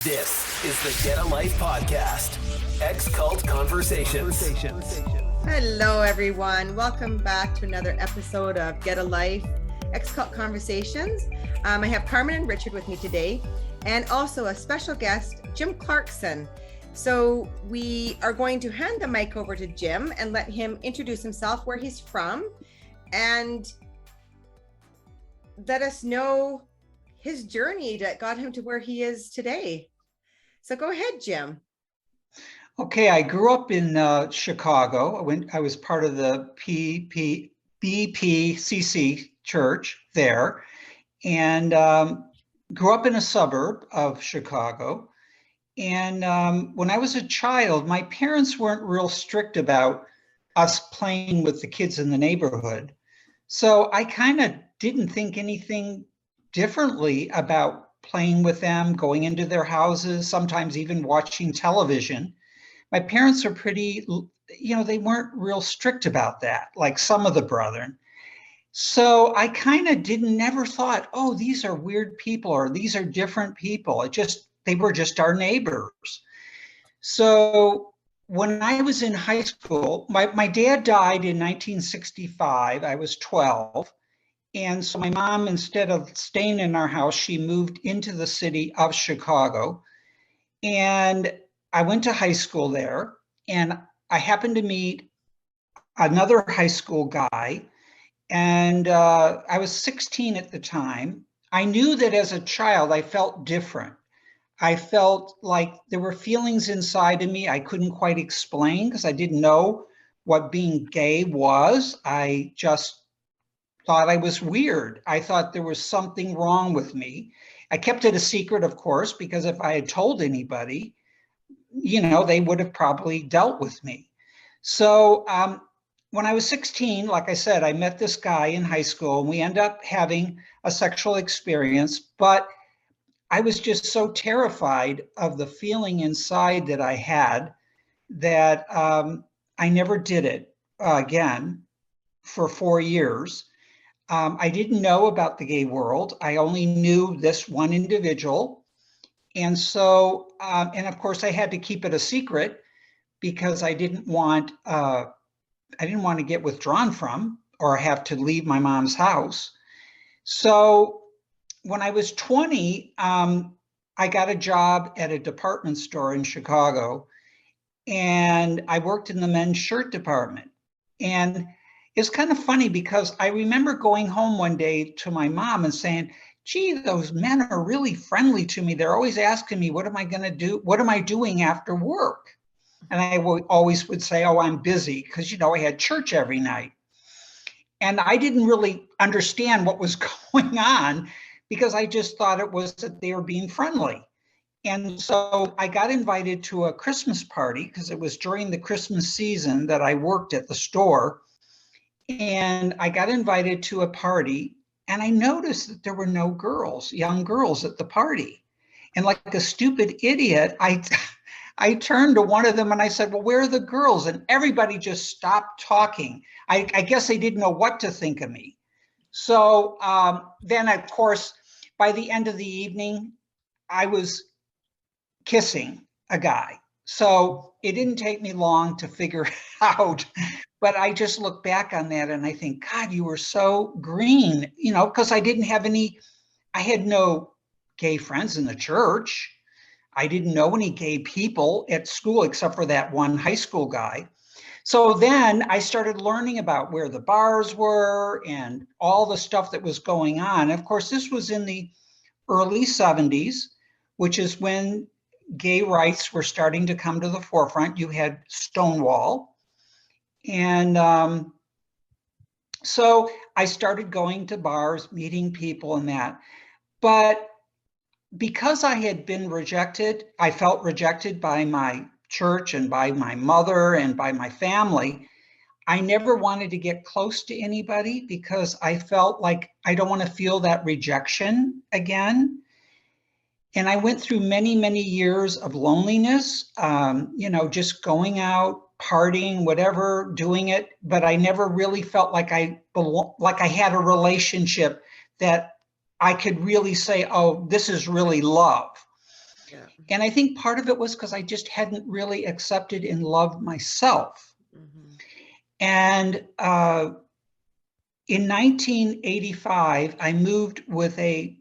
This is the Get a Life podcast. Ex-Cult Conversations. Hello, everyone. Welcome back to another episode of Get a Life, Ex-Cult Conversations. I have Carmen and Richard with me today, and also a special guest, Jim Clarkson. So we are going to hand the mic over to Jim and let him introduce himself, where he's from, and let us know his journey that got him to where he is today. So go ahead, Jim. Okay, I grew up in Chicago. I was part of the BPCC church there, and grew up in a suburb of Chicago. And when I was a child, my parents weren't real strict about us playing with the kids in the neighborhood. So I kind of didn't think anything differently about playing with them, going into their houses, sometimes even watching television. My parents are pretty, they weren't real strict about that, like some of the brethren. So I kind of never thought, oh, these are weird people or these are different people. They were just our neighbors. So when I was in high school, my dad died in 1965. I was 12. And so my mom, instead of staying in our house, she moved into the city of Chicago. And I went to high school there, and I happened to meet another high school guy. And I was 16 at the time. I knew that as a child, I felt different. I felt like there were feelings inside of me I couldn't quite explain because I didn't know what being gay was. I just thought I was weird. I thought there was something wrong with me. I kept it a secret, of course, because if I had told anybody, they would have probably dealt with me. So when I was 16, like I said, I met this guy in high school and we ended up having a sexual experience, but I was just so terrified of the feeling inside that I had that I never did it again for 4 years. I didn't know about the gay world. I only knew this one individual. And so, and of course I had to keep it a secret because I didn't want to get withdrawn from or have to leave my mom's house. So when I was 20, I got a job at a department store in Chicago, and I worked in the men's shirt department. And it's kind of funny because I remember going home one day to my mom and saying, gee, those men are really friendly to me. They're always asking me, what am I going to do? What am I doing after work? And I always would say, oh, I'm busy, because, I had church every night. And I didn't really understand what was going on because I just thought it was that they were being friendly. And so I got invited to a Christmas party because it was during the Christmas season that I worked at the store. And I got invited to a party, and I noticed that there were no girls, young girls at the party. And like a stupid idiot, I turned to one of them and I said, well, where are the girls? And everybody just stopped talking. I guess they didn't know what to think of me. So then, of course, by the end of the evening, I was kissing a guy. So it didn't take me long to figure out. But I just look back on that and I think, God, you were so green, because I had no gay friends in the church. I didn't know any gay people at school except for that one high school guy. So then I started learning about where the bars were and all the stuff that was going on. Of course, this was in the early 70s, which is when gay rights were starting to come to the forefront. You had Stonewall. And so I started going to bars, meeting people and that. But because I had been rejected, I felt rejected by my church and by my mother and by my family. I never wanted to get close to anybody because I felt like I don't want to feel that rejection again. And I went through many, many years of loneliness, just going out, partying, whatever, doing it. But I never really felt like I had a relationship that I could really say, oh, this is really love. Yeah. And I think part of it was because I just hadn't really accepted and loved myself. Mm-hmm. And in 1985, I moved with a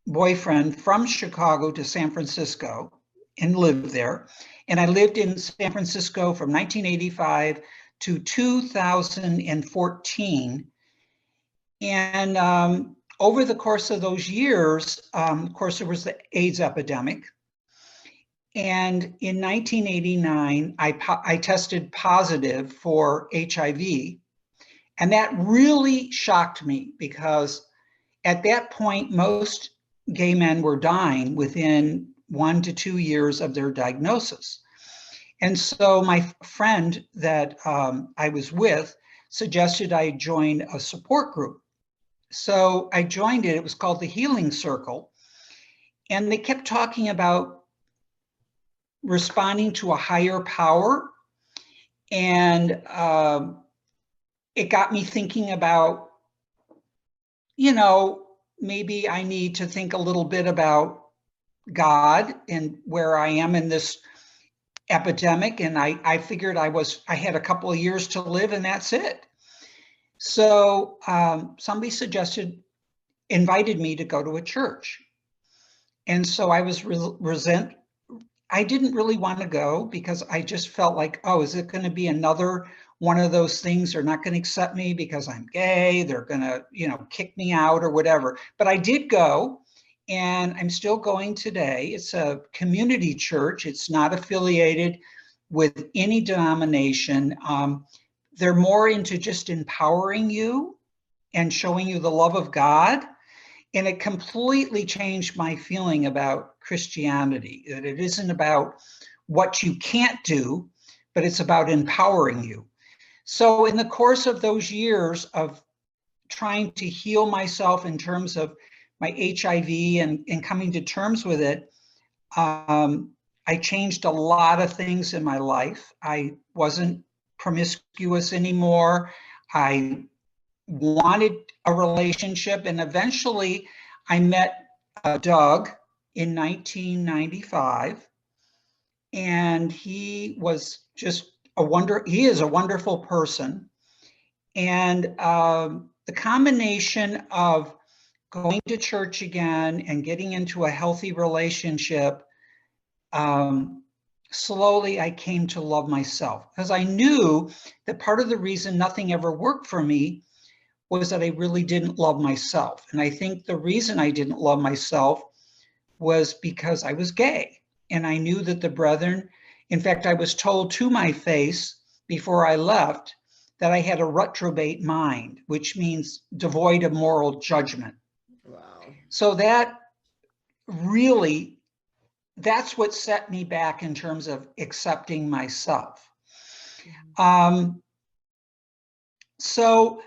boyfriend from Chicago to San Francisco and lived there. And I lived in San Francisco from 1985 to 2014. And over the course of those years, of course, there was the AIDS epidemic. And in 1989, I tested positive for HIV. And that really shocked me because at that point, most gay men were dying within 1 to 2 years of their diagnosis. And so my friend that I was with suggested I join a support group. So I joined it. It was called the Healing Circle. And they kept talking about responding to a higher power. And it got me thinking about, maybe I need to think a little bit about God and where I am in this epidemic. And I figured I had a couple of years to live and that's it. So somebody invited me to go to a church. And so I was I didn't really want to go because I just felt like, oh, is it going to be another one of those things? They're not going to accept me because I'm gay. They're going to, kick me out or whatever. But I did go, and I'm still going today. It's a community church. It's not affiliated with any denomination. They're more into just empowering you and showing you the love of God. And it completely changed my feeling about Christianity, that it isn't about what you can't do, but it's about empowering you. So in the course of those years of trying to heal myself in terms of my HIV and coming to terms with it, I changed a lot of things in my life. I wasn't promiscuous anymore. I wanted a relationship, and eventually I met Doug in 1995, and he was just he is a wonderful person. And the combination of going to church again and getting into a healthy relationship, slowly I came to love myself, because I knew that part of the reason nothing ever worked for me was that I really didn't love myself. And I think the reason I didn't love myself was because I was gay. And I knew that the brethren, in fact, I was told to my face before I left that I had a reprobate mind, which means devoid of moral judgment. Wow. So that's what set me back in terms of accepting myself. So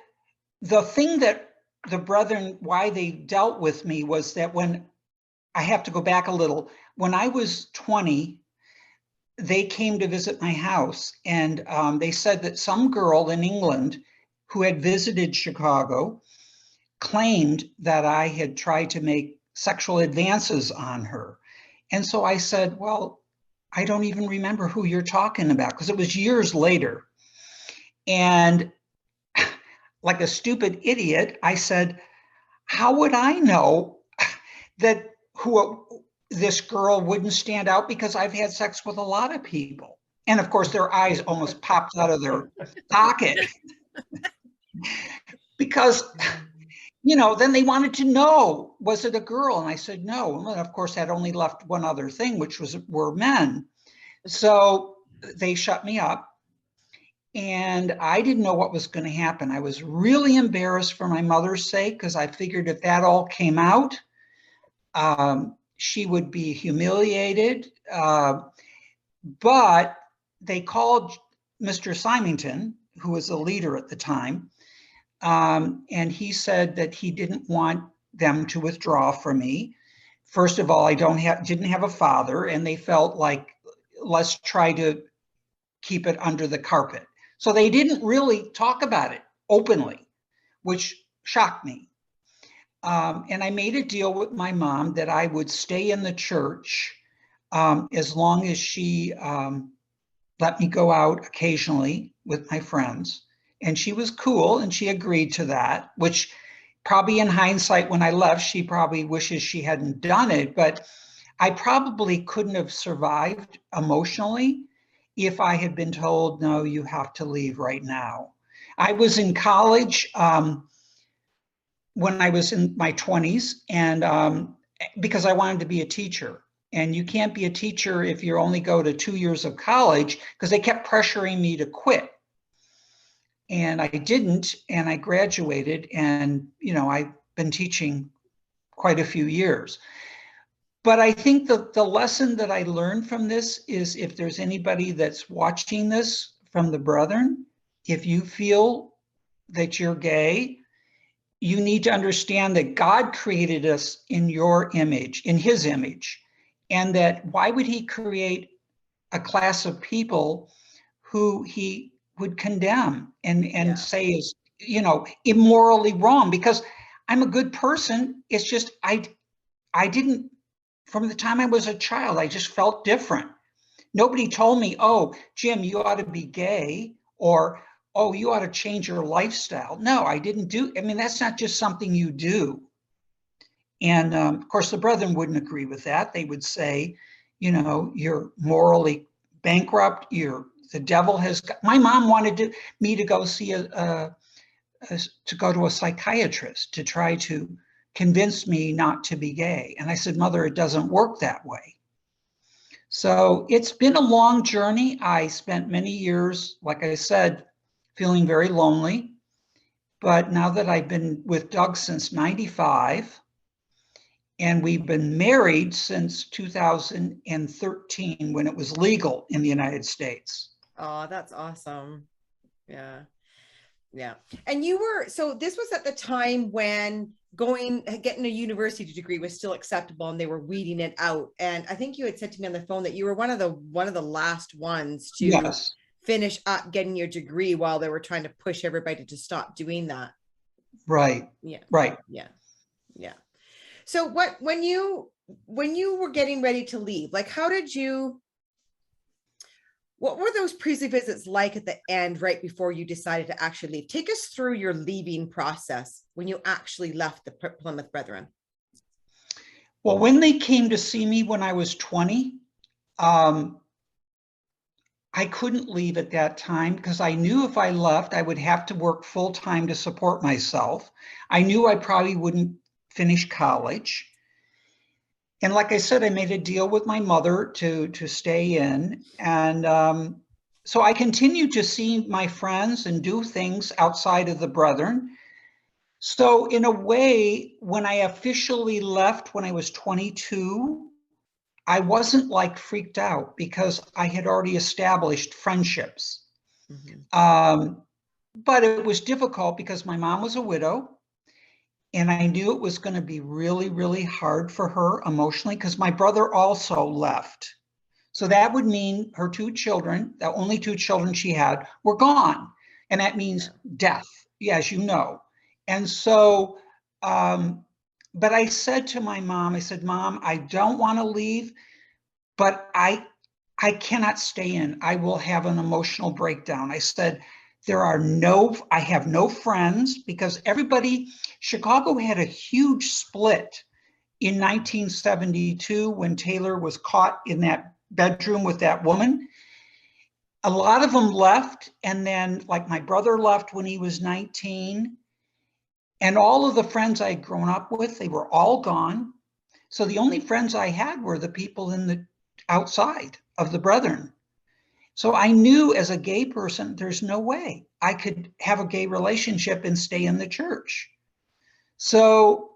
the thing that the brethren, why they dealt with me was that when I have to go back a little, when I was 20, they came to visit my house, and they said that some girl in England who had visited Chicago claimed that I had tried to make sexual advances on her. And so I said, well, I don't even remember who you're talking about, because it was years later. And like a stupid idiot, I said, how would I know that this girl wouldn't stand out, because I've had sex with a lot of people? And of course, their eyes almost popped out of their socket because, then they wanted to know, was it a girl? And I said, no. And of course, that only left one other thing, which were men. So they shut me up. And I didn't know what was going to happen. I was really embarrassed for my mother's sake, because I figured if that all came out, she would be humiliated. But they called Mr. Symington, who was a leader at the time, and he said that he didn't want them to withdraw from me. First of all, I didn't have a father, and they felt like, let's try to keep it under the carpet. So they didn't really talk about it openly, which shocked me. And I made a deal with my mom that I would stay in the church as long as she let me go out occasionally with my friends. And she was cool and she agreed to that, which probably in hindsight, when I left, she probably wishes she hadn't done it. But I probably couldn't have survived emotionally if I had been told, no, you have to leave right now. I was in college when I was in my 20s, and because I wanted to be a teacher. And you can't be a teacher if you only go to 2 years of college, because they kept pressuring me to quit. And I didn't, and I graduated, and I've been teaching quite a few years. But I think the lesson that I learned from this is, if there's anybody that's watching this from the brethren, if you feel that you're gay, you need to understand that God created us in your image, in his image. And that why would he create a class of people who he would condemn and say is, immorally wrong? Because I'm a good person. It's just, I didn't, from the time I was a child, I just felt different. Nobody told me, oh, Jim, you ought to be gay, or, oh, you ought to change your lifestyle. No, I didn't do, that's not just something you do. And of course, the brethren wouldn't agree with that. They would say, you're morally bankrupt. The devil has. My mom wanted me to go see to go to a psychiatrist to try to convince me not to be gay. And I said, Mother, it doesn't work that way. So it's been a long journey. I spent many years, like I said, feeling very lonely. But now that I've been with Doug since 95, and we've been married since 2013, when it was legal in the United States. Oh, that's awesome. Yeah. Yeah. And so this was at the time when getting a university degree was still acceptable and they were weeding it out. And I think you had said to me on the phone that you were one of the last ones to Yes. finish up getting your degree while they were trying to push everybody to stop doing that. Right. Yeah. Right. Yeah. Yeah. So when you were getting ready to leave, like, what were those priestly visits like at the end, right before you decided to actually leave? Take us through your leaving process when you actually left the Plymouth Brethren. Well, when they came to see me when I was 20, I couldn't leave at that time, because I knew if I left, I would have to work full time to support myself. I knew I probably wouldn't finish college. And like I said, I made a deal with my mother to stay in. And so I continued to see my friends and do things outside of the brethren. So in a way, when I officially left when I was 22, I wasn't like freaked out, because I had already established friendships. Mm-hmm. But it was difficult because my mom was a widow. And I knew it was going to be really, really hard for her emotionally, because my brother also left. So that would mean her two children, the only two children she had, were gone. And that means death, as you know. And so, but I said to my mom, I said, Mom, I don't want to leave, but I cannot stay in. I will have an emotional breakdown. I said, I have no friends, because Chicago had a huge split in 1972 when Taylor was caught in that bedroom with that woman. A lot of them left, and then, like, my brother left when he was 19, and all of the friends I had grown up with, they were all gone. So the only friends I had were the people in the outside of the brethren. So I knew, as a gay person, there's no way I could have a gay relationship and stay in the church. So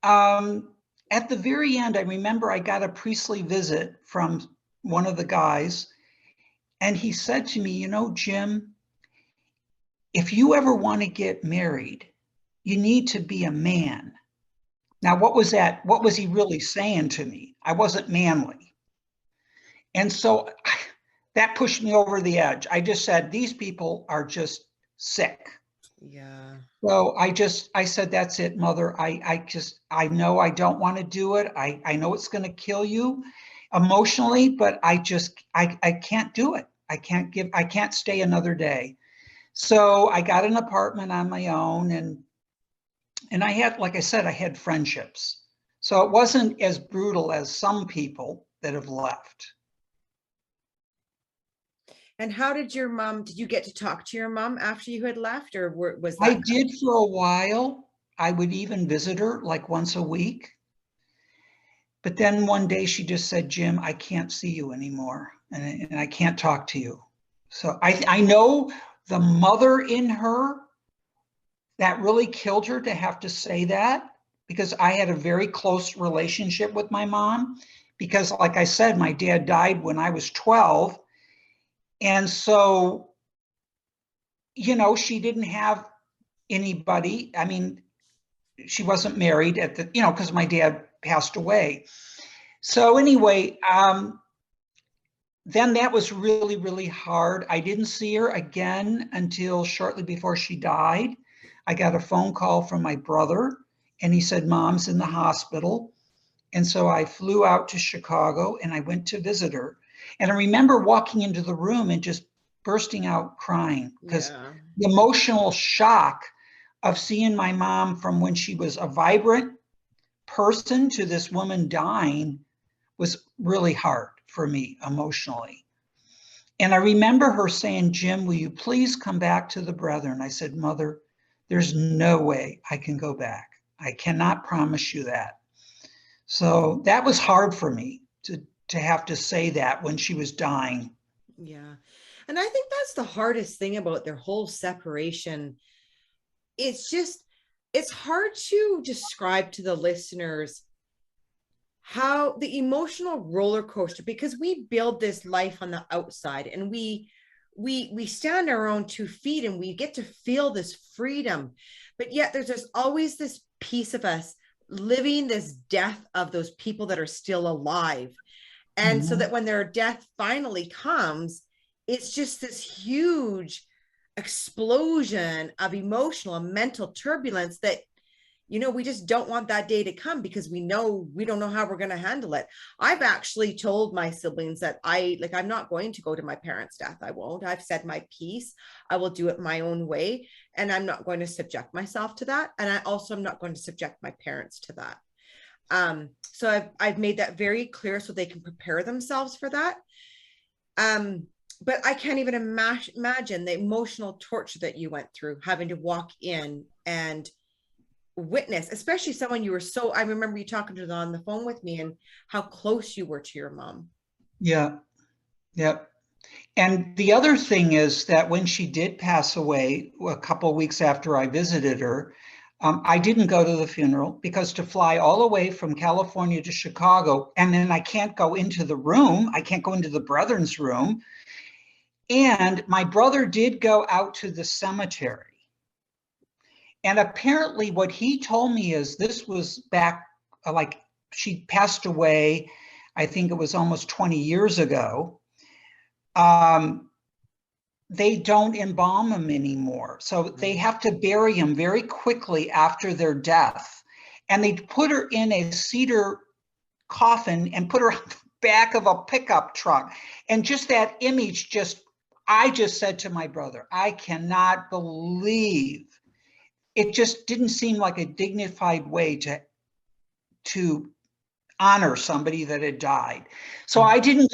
at the very end, I remember I got a priestly visit from one of the guys, and he said to me, Jim, if you ever want to get married, you need to be a man. Now, what was that? What was he really saying to me? I wasn't manly. And so that pushed me over the edge. I just said, these people are just sick. Yeah. So I said, that's it, Mother. I know I don't want to do it. I know it's going to kill you. emotionally, but I can't do it. I can't stay another day. So I got an apartment on my own, and I had, like I said, I had friendships. So it wasn't as brutal as some people that have left. And how did did you get to talk to your mom after you had left, or was I that? did for a while. I would even visit her like once a week. But then one day she just said, Jim, I can't see you anymore, and I can't talk to you. So I know the mother in her, that really killed her to have to say that, because I had a very close relationship with my mom. Because, like I said, my dad died when I was 12. And so, she didn't have anybody. I mean, she wasn't married at the, because my dad passed away. So anyway, then that was really, really hard. I didn't see her again until shortly before she died. I got a phone call from my brother, and he said, Mom's in the hospital. And so I flew out to Chicago and I went to visit her. And I remember walking into the room and just bursting out crying, because the emotional shock of seeing my mom from when she was a vibrant person to this woman dying was really hard for me emotionally. And I remember her saying, Jim, will you please come back to the brethren? I said, Mother, there's no way I can go back. I cannot promise you that. So that was hard for me to have to say that when she was dying. Yeah. And I think that's the hardest thing about their whole separation. It's hard to describe to the listeners how the emotional roller coaster, because we build this life on the outside, and we stand our own 2 feet, and we get to feel this freedom, but yet there's always this piece of us living this death of those people that are still alive. And so that when their death finally comes, it's just this huge explosion of emotional and mental turbulence that, we just don't want that day to come, because we don't know how we're going to handle it. I've actually told my siblings that I'm not going to go to my parents' death. I won't. I've said my piece. I will do it my own way, and I'm not going to subject myself to that. And I also am not going to subject my parents to that. So I've made that very clear so they can prepare themselves for that. But I can't even imagine the emotional torture that you went through, having to walk in and witness, especially someone you were so, I remember you talking to them on the phone with me and how close you were to your mom. Yeah. Yep. And the other thing is that when she did pass away a couple of weeks after I visited her, I didn't go to the funeral, because to fly all the way from California to Chicago, and then I can't go into the room, I can't go into the brethren's room. And my brother did go out to the cemetery. And apparently what he told me is, this was back, like, she passed away, I think it was almost 20 years ago. They don't embalm them anymore. So they have to bury him very quickly after their death. And they put her in a cedar coffin and put her on the back of a pickup truck. And just that image, I just said to my brother, I cannot believe, it just didn't seem like a dignified way to honor somebody that had died. So I didn't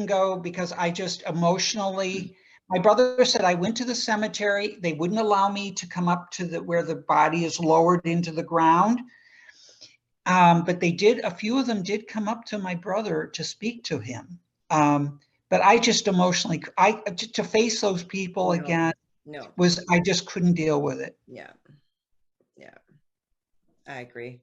go because I just emotionally, my brother said, I went to the cemetery. They wouldn't allow me to come up to where the body is lowered into the ground. But a few of them did come up to my brother to speak to him. But I just emotionally, to face those people again, I just couldn't deal with it. Yeah. I agree.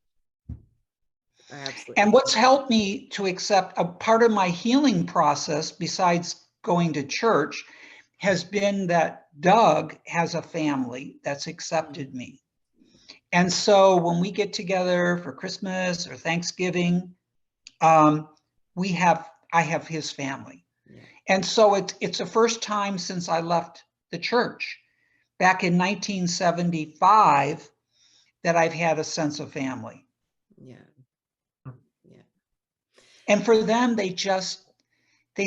Absolutely. And what's helped me to accept, a part of my healing process, besides going to church, has been that Doug has a family that's accepted me. And so when we get together for Christmas or Thanksgiving, I have his family. And so it's the first time since I left the church back in 1975 that I've had a sense of family. Yeah. And for them, they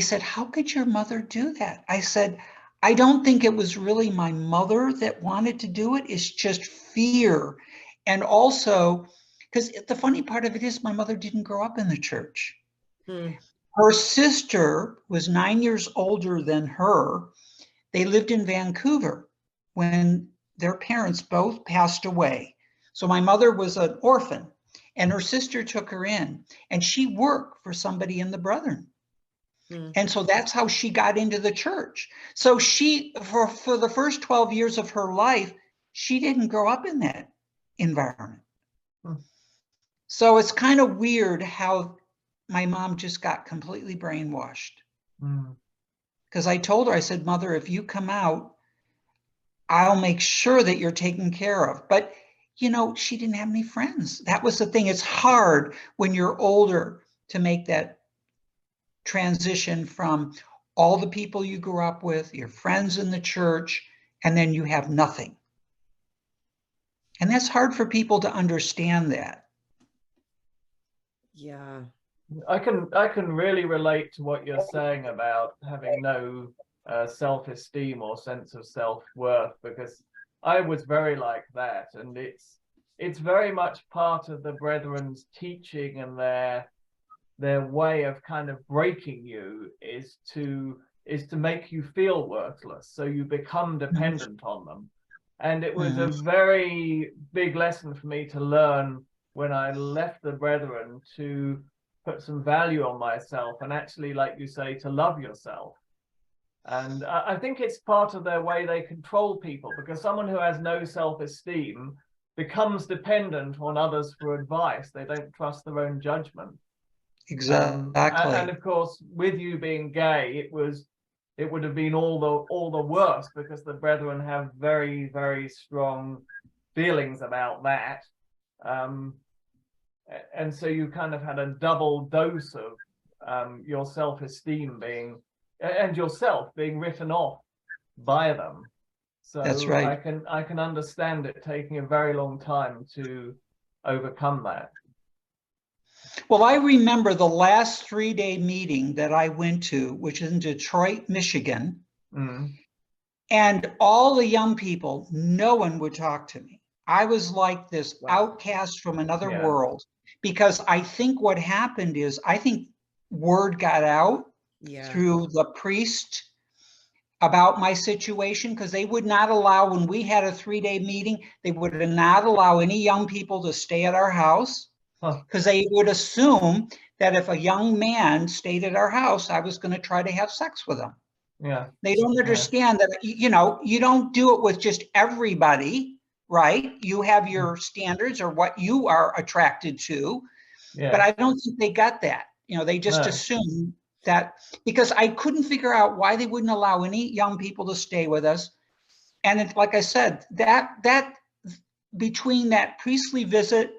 said, how could your mother do that? I said, I don't think it was really my mother that wanted to do it. It's just fear. And also, because the funny part of it is my mother didn't grow up in the church. Her sister was 9 years older than her. They lived in Vancouver when their parents both passed away. So my mother was an orphan, and her sister took her in, and she worked for somebody in the Brethren. And so that's how she got into the church. So she, for the first 12 years of her life, she didn't grow up in that environment. So it's kind of weird how my mom just got completely brainwashed. Because I told her, I said, Mother, if you come out, I'll make sure that you're taken care of. But, you know, she didn't have any friends. That was the thing. It's hard when you're older to make that transition from all the people you grew up with, your friends in the church, and then you have nothing. And that's hard for people to understand that. Yeah. I can really relate to what you're saying about having no self-esteem or sense of self-worth, because I was very like that, and it's very much part of the Brethren's teaching, and their way of kind of breaking you is to make you feel worthless, so you become dependent on them. And it was a very big lesson for me to learn when I left the Brethren, to put some value on myself and actually, like you say, to love yourself. And I think it's part of their way they control people, because someone who has no self-esteem becomes dependent on others for advice. They don't trust their own judgment. Exactly. And of course, with you being gay, it would have been all the worse, because the Brethren have very, very strong feelings about that. And so you kind of had a double dose of your self-esteem and yourself being written off by them. So that's right. I can understand it taking a very long time to overcome that. Well, I remember the last 3-day meeting that I went to, which is in Detroit, Michigan. And all the young people, no one would talk to me. I was like this outcast from another world, because I think what happened is, I think word got out through the priest about my situation, because they would not allow, when we had a 3-day meeting, they would not allow any young people to stay at our house, because they would assume that if a young man stayed at our house, I was going to try to have sex with him. They don't understand that, you know, you don't do it with just everybody, right? You have your standards or what you are attracted to, but I don't think they got that. You know, they just assume that, because I couldn't figure out why they wouldn't allow any young people to stay with us. And it's like I said, that between that priestly visit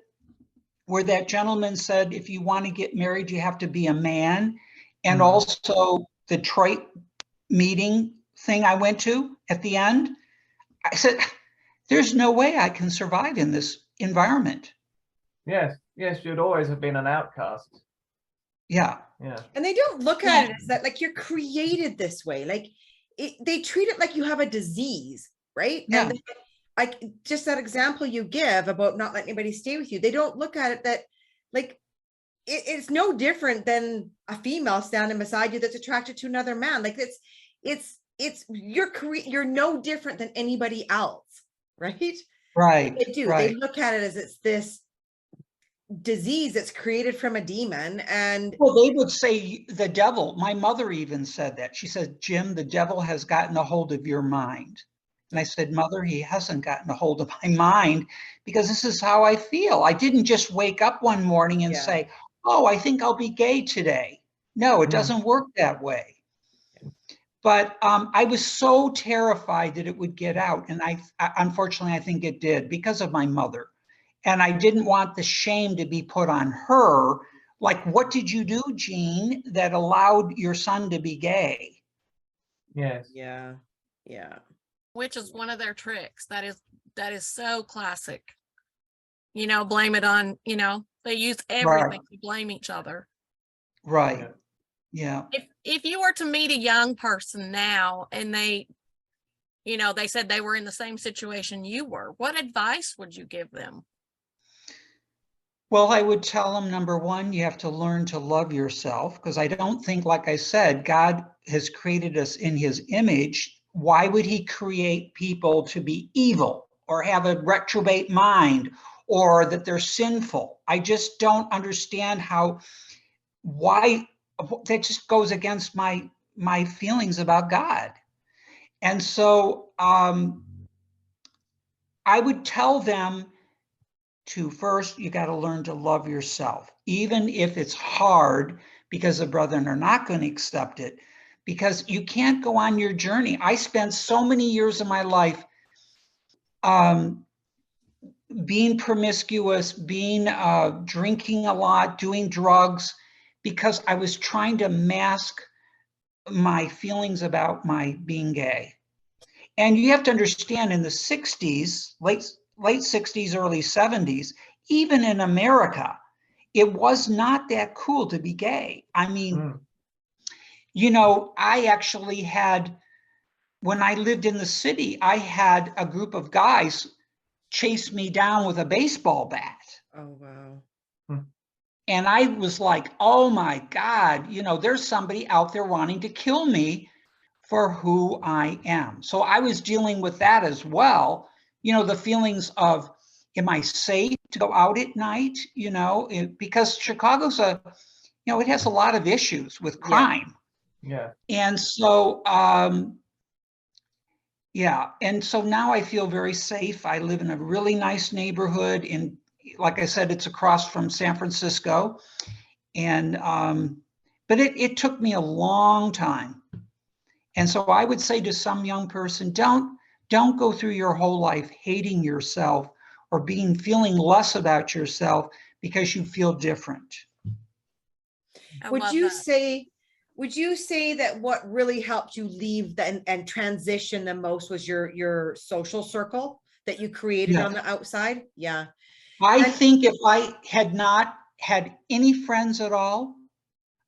where that gentleman said, if you want to get married, you have to be a man, and also the Detroit meeting thing I went to at the end, I said, there's no way I can survive in this environment. Yes, you'd always have been an outcast. Yeah. And they don't look at it as that, like, you're created this way. Like, they treat it like you have a disease, right? Yeah. And like, just that example you give about not letting anybody stay with you, they don't look at it that, like, it's no different than a female standing beside you that's attracted to another man. Like, you're no different than anybody else, right? Right. They do. Right. They look at it as it's this disease that's created from a demon. And well, they would say the devil. My mother even said that. She said, Jim, the devil has gotten a hold of your mind. And I said, Mother, he hasn't gotten a hold of my mind, because this is how I feel. I didn't just wake up one morning and say, oh, I think I'll be gay today. No, it doesn't work that way. But I was so terrified that it would get out. And unfortunately, I think it did, because of my mother. And I didn't want the shame to be put on her. Like, what did you do, Jean, that allowed your son to be gay? Yes. Yeah. Which is one of their tricks. That is so classic. You know, blame it on, you know, they use everything to blame each other. Right. Yeah. If you were to meet a young person now and they, they said they were in the same situation you were, what advice would you give them? Well, I would tell them, number one, you have to learn to love yourself, because I don't think, like I said, God has created us in his image. Why would he create people to be evil or have a reprobate mind or that they're sinful? I just don't understand why that just goes against my feelings about God. And so I would tell them to first, you got to learn to love yourself, even if it's hard, because the brethren are not going to accept it, because you can't go on your journey. I spent so many years of my life being promiscuous, being drinking a lot, doing drugs, because I was trying to mask my feelings about my being gay. And you have to understand, in the 60s, late 60s, early 70s, even in America, it was not that cool to be gay. I mean, I actually had, when I lived in the city, I had a group of guys chase me down with a baseball bat. Oh, wow. And I was like, oh my God, there's somebody out there wanting to kill me for who I am. So I was dealing with that as well. The feelings of, am I safe to go out at night? Because Chicago's it has a lot of issues with crime. Yeah. And so, And so now I feel very safe. I live in a really nice neighborhood like I said, it's across from San Francisco. And, but it took me a long time. And so I would say to some young person, don't go through your whole life hating yourself or feeling less about yourself because you feel different. Would you say that what really helped you leave and transition the most was your social circle that you created on the outside? Yeah. I think if I had not had any friends at all,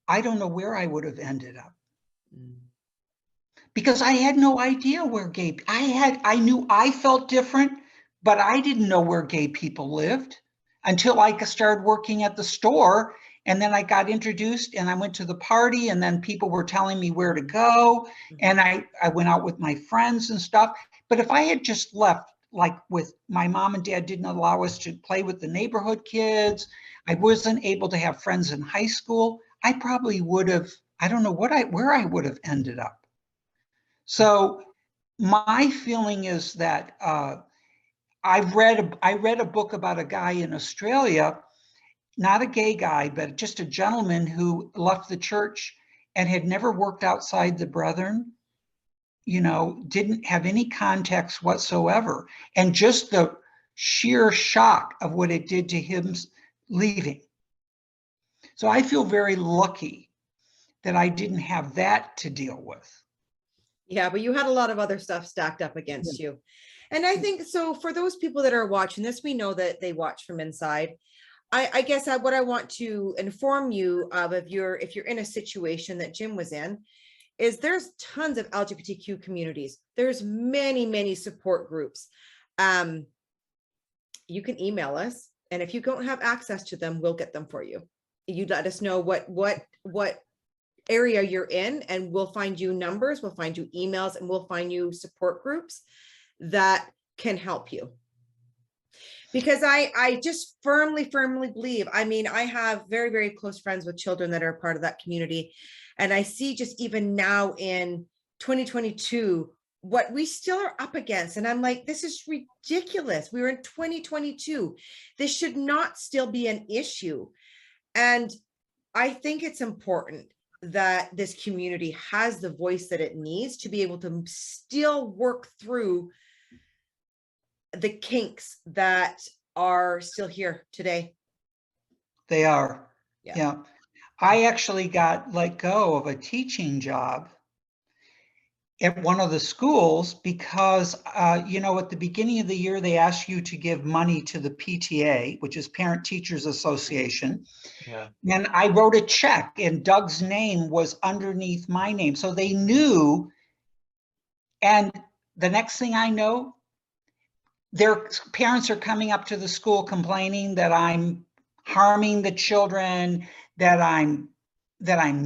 I don't know where I would have ended up. Because I had no idea where I knew I felt different, but I didn't know where gay people lived until I started working at the store. And then I got introduced and I went to the party, and then people were telling me where to go. And I went out with my friends and stuff. But if I had just left, like with my mom and dad didn't allow us to play with the neighborhood kids, I wasn't able to have friends in high school, I probably would have, I don't know where I would have ended up. So my feeling is that I read a book about a guy in Australia, not a gay guy, but just a gentleman who left the church and had never worked outside the brethren, didn't have any context whatsoever. And just the sheer shock of what it did to him leaving. So I feel very lucky that I didn't have that to deal with. Yeah, but you had a lot of other stuff stacked up against you. And I think so for those people that are watching this, we know that they watch from inside. I guess what I want to inform you of, if you're in a situation that Jim was in, is there's tons of LGBTQ communities. There's many support groups. You can email us, and if you don't have access to them, we'll get them for you. You let us know what area you're in, and we'll find you numbers, we'll find you emails, and we'll find you support groups that can help you. Because I just firmly believe, I mean, I have very close friends with children that are part of that community. And I see just even now in 2022, what we still are up against. And I'm like, this is ridiculous. We're in 2022. This should not still be an issue. And I think it's important that this community has the voice that it needs to be able to still work through the kinks that are still here today. They are. Yeah. I actually got let go of a teaching job. at one of the schools because, you know, at the beginning of the year, they ask you to give money to the PTA, which is Parent Teachers Association. Yeah. And I wrote a check and Doug's name was underneath my name. So they knew. And the next thing I know, their parents are coming up to the school complaining that I'm harming the children, that I'm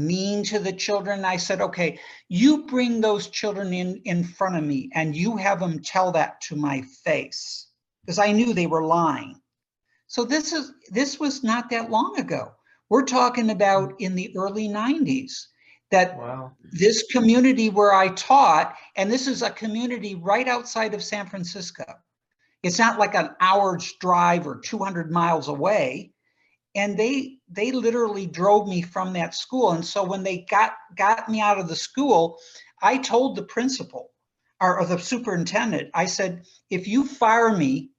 mean to the children. I said, okay, you bring those children in front of me and you have them tell that to my face, because I knew they were lying. So this was not that long ago. We're talking about in the early 90s that Wow. this community where I taught, and this is a community right outside of San Francisco. It's not like an hour's drive or 200 miles away. And they literally drove me from that school. And so when they got me out of the school, I told the principal or the superintendent, I said, if you fire me,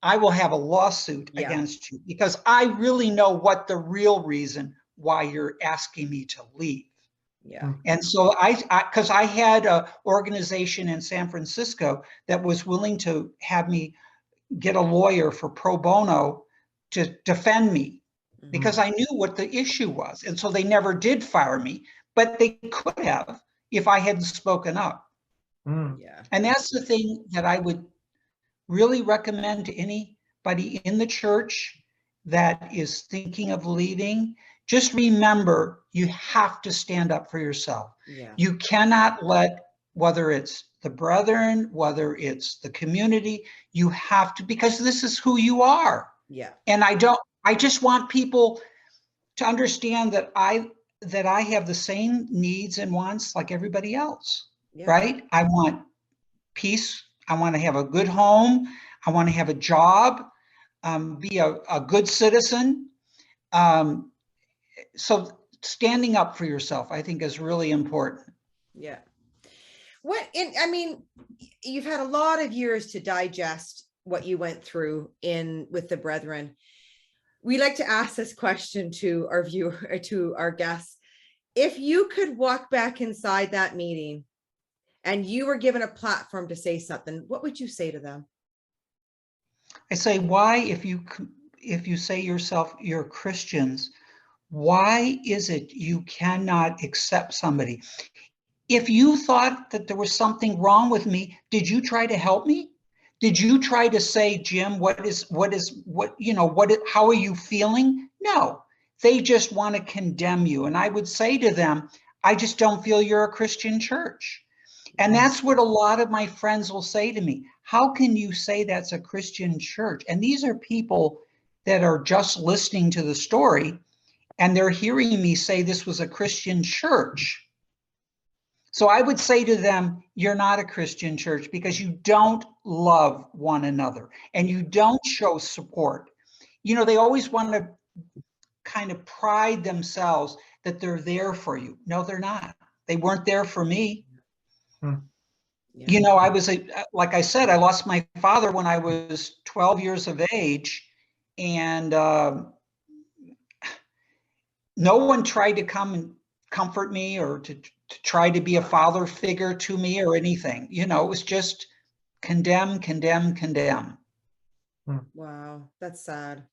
I will have a lawsuit against you, because I really know what the real reason why you're asking me to leave. Yeah. And so because I had an organization in San Francisco that was willing to have me get a lawyer for pro bono to defend me, because I knew what the issue was. And so they never did fire me, but they could have if I hadn't spoken up. Yeah. And that's the thing that I would really recommend to anybody in the church that is thinking of leaving. Just remember, you have to stand up for yourself. Yeah. You cannot let, whether it's the brethren, whether it's the community, you have to, because this is who you are. Yeah. And I just want people to understand that I have the same needs and wants like everybody else, right? I want peace. I want to have a good home. I want to have a job, be a good citizen. So standing up for yourself, I think, is really important. Yeah. I mean, you've had a lot of years to digest what you went through with the brethren. We like to ask this question to our to our guests. If you could walk back inside that meeting and you were given a platform to say something, what would you say to them? I say, why, if you say yourself, you're Christians, why is it you cannot accept somebody? If you thought that there was something wrong with me, did you try to help me? Did you try to say, Jim, how are you feeling? No, they just want to condemn you. And I would say to them, I just don't feel you're a Christian church. And that's what a lot of my friends will say to me. How can you say that's a Christian church? And these are people that are just listening to the story and they're hearing me say this was a Christian church. So I would say to them, you're not a Christian church because you don't love one another and you don't show support. You know, they always want to kind of pride themselves that they're there for you. No, they're not. They weren't there for me. You know, like I said, I lost my father when I was 12 years of age, and no one tried to come and comfort me or to try to be a father figure to me or anything. You know, it was just condemn, condemn, condemn. Wow, that's sad.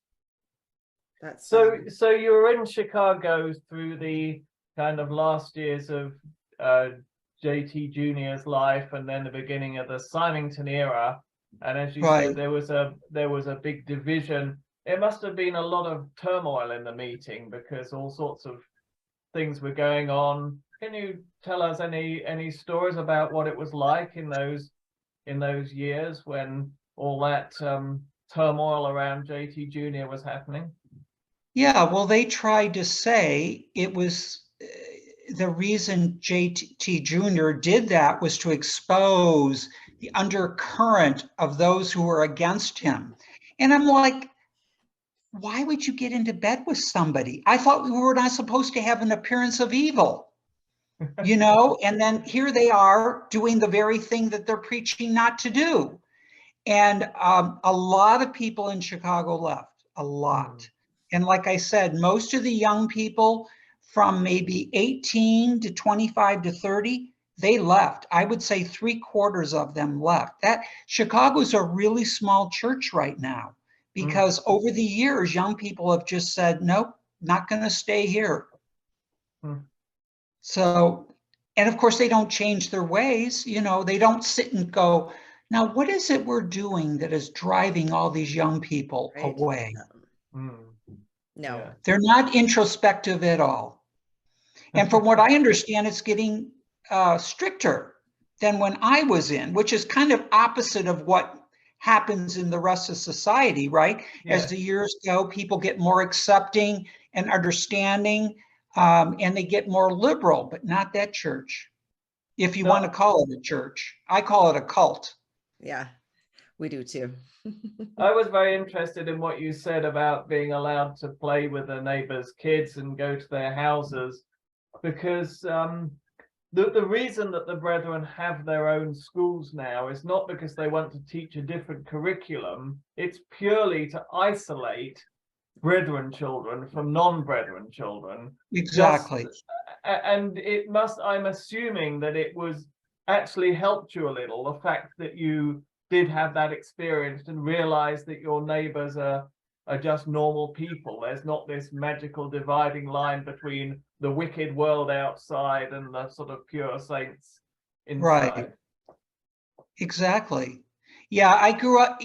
That's sad. So you were in Chicago through the kind of last years of JT Jr.'s life and then the beginning of the Symington era. And as you said, there was a big division. It must have been a lot of turmoil in the meeting because all sorts of things were going on. Can you tell us any stories about what it was like in those years when all that turmoil around JT Jr. was happening? Yeah, well, they tried to say it was the reason JT Jr. did that was to expose the undercurrent of those who were against him. And I'm like, why would you get into bed with somebody? I thought we were not supposed to have an appearance of evil, you know? And then here they are doing the very thing that they're preaching not to do. And a lot of people in Chicago left, a lot. And like I said, most of the young people from maybe 18 to 25 to 30, they left. I would say 3/4 of them left. That Chicago's a really small church right now because over the years, young people have just said, nope, not going to stay here. So, and of course, they don't change their ways. They don't sit and go, now, what is it we're doing that is driving all these young people away? No. They're not introspective at all. And from what I understand, it's getting stricter than when I was in, which is kind of opposite of what happens in the rest of society, right? As the years go, people get more accepting and understanding, and they get more liberal, but not that church. If you want to call it a church, I call it a cult. Yeah, we do too. I was very interested in what you said about being allowed to play with the neighbors' kids and go to their houses, because the reason that the Brethren have their own schools now is not because they want to teach a different curriculum. It's purely to isolate Brethren children from non-Brethren children. Exactly. And it must, I'm assuming that it was actually helped you a little, the fact that you did have that experience and realize that your neighbors are just normal people. There's not this magical dividing line between the wicked world outside and the sort of pure saints inside. Right. Exactly. Yeah, I grew up,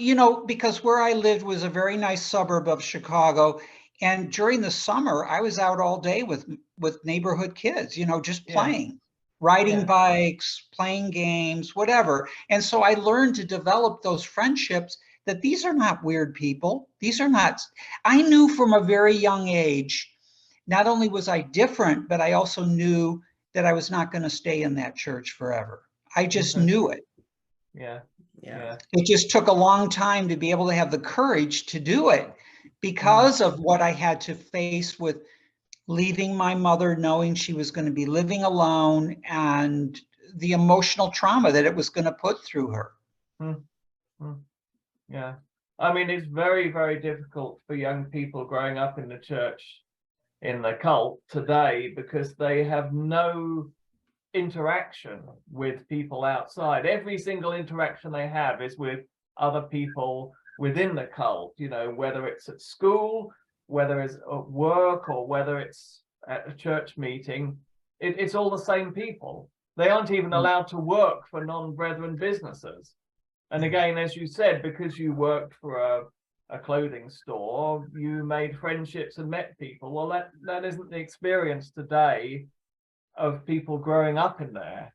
because where I lived was a very nice suburb of Chicago. And during the summer, I was out all day with neighborhood kids, just playing, riding bikes, playing games, whatever. And so I learned to develop those friendships, that these are not weird people. These are not, I knew from a very young age, not only was I different, but I also knew that I was not going to stay in that church forever. I just knew it. Yeah. It just took a long time to be able to have the courage to do it because of what I had to face with leaving my mother, knowing she was going to be living alone, and the emotional trauma that it was going to put through her. Yeah. I mean, it's very, very difficult for young people growing up in the church, in the cult today, because they have no interaction with people outside. Every single interaction they have is with other people within the cult, whether it's at school, whether it's at work, or whether it's at a church meeting. It's all the same people. They aren't even allowed to work for non-Brethren businesses. And again, as you said, because you worked for a clothing store, you made friendships and met people. Well, that isn't the experience today of people growing up in there.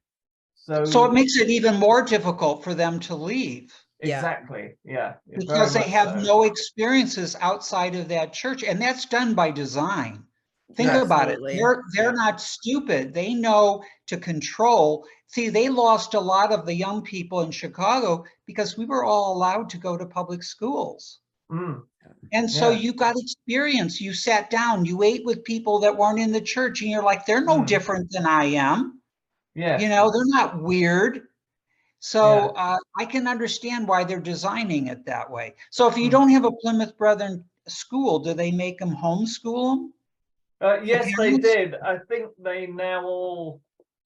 So it makes it even more difficult for them to leave. Exactly. Yeah. Because they have no experiences outside of that church. And that's done by design. Think about it. They're not stupid. They know to control. See, they lost a lot of the young people in Chicago because we were all allowed to go to public schools. And so you got experience. You sat down, you ate with people that weren't in the church, and you're like, they're no different than I am. Yeah. They're not weird. So I can understand why they're designing it that way. So if you don't have a Plymouth Brethren school, do they make them homeschool them? Yes, they did. I think they now all,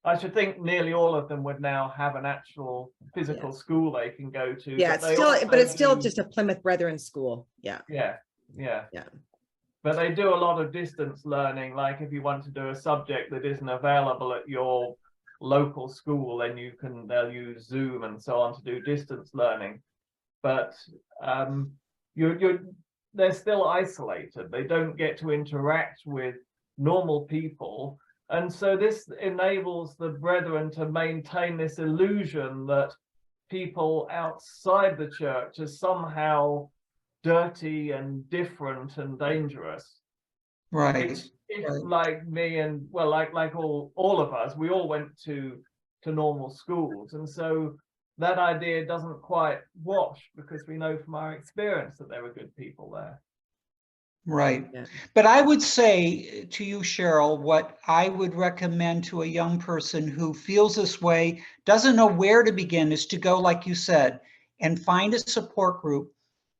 I should think nearly all of them would now have an actual physical school they can go to. Yeah, it's still just a Plymouth Brethren school. Yeah. But they do a lot of distance learning. Like if you want to do a subject that isn't available at your local school, then they'll use Zoom and so on to do distance learning. But they're still isolated. They don't get to interact with normal people. And so this enables the Brethren to maintain this illusion that people outside the church are somehow dirty and different and dangerous. Right. It's like me and, well, like all of us, we all went to normal schools. And so that idea doesn't quite wash, because we know from our experience that there were good people there. Right. But I would say to you, Cheryl, what I would recommend to a young person who feels this way, doesn't know where to begin, is to go, like you said, and find a support group